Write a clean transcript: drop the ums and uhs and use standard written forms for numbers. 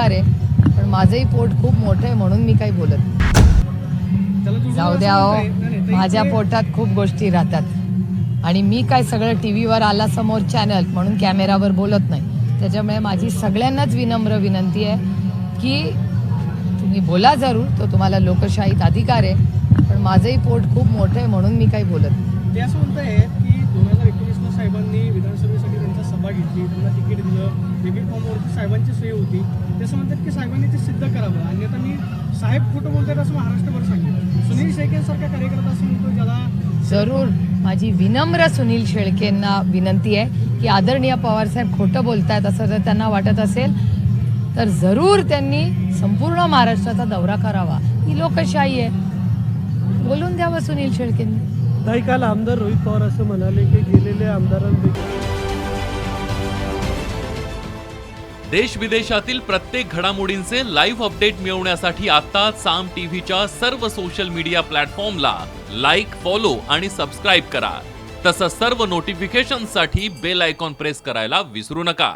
अधिकार आहे, पण माझंही पोट खूप मोठं आहे म्हणून मी काही बोलत नाही. जाऊ द्या हो, माझ्या पोटात खूप गोष्टी राहतात आणि मी काय सगळं टीव्हीवर आला समोर चॅनल म्हणून कॅमेरावर बोलत नाही. त्याच्यामुळे माझी सगळ्यांनाच विनम्र विनंती आहे की तुम्ही बोला जरूर, तो तुम्हाला लोकशाहीत अधिकार आहे, पण माझंही पोट खूप मोठं आहे म्हणून मी काही बोलत नाही. ते असं म्हणत आहेत की 2019ला साहेबांनी विधानसभेसाठी त्यांचा सभा घेतली, त्यांना तिकीट दिलं, तिकीट फॉर्मवरती साहेबांची सोय होती. ते असं म्हणतात की साहेबांनी ते सिद्ध करावं, अन्यथा मी साहेब खोटं बोलतात असं महाराष्ट्रभर सांगितलं. सुनील शेळकेंसारखा कार्यकर्ता असं म्हणतो ज्याला जरूर माझी विनम्र सुनील शेळकेंना विनंती आहे की आदरणीय पवारसाहेब खोटं बोलतायत असं जर त्यांना वाटत असेल तर जरूर त्यांनी संपूर्ण महाराष्ट्राचा दौरा करावा. ही लोकशाही आहे, बोलून द्यावं सुनील शेळकेंनी. काही काल आमदार रोहित पवार असं म्हणाले की गेलेल्या आमदारांपैकी देश विदेशातील प्रत्येक घडामोडींचे लाईव्ह अपडेट मिळवण्यासाठी आता साम टीव्हीच्या सर्व सोशल मीडिया प्लॅटफॉर्मला लाईक, फॉलो आणि सबस्क्राईब करा. तसंच सर्व नोटिफिकेशनसाठी बेल आयकॉन प्रेस करायला विसरू नका.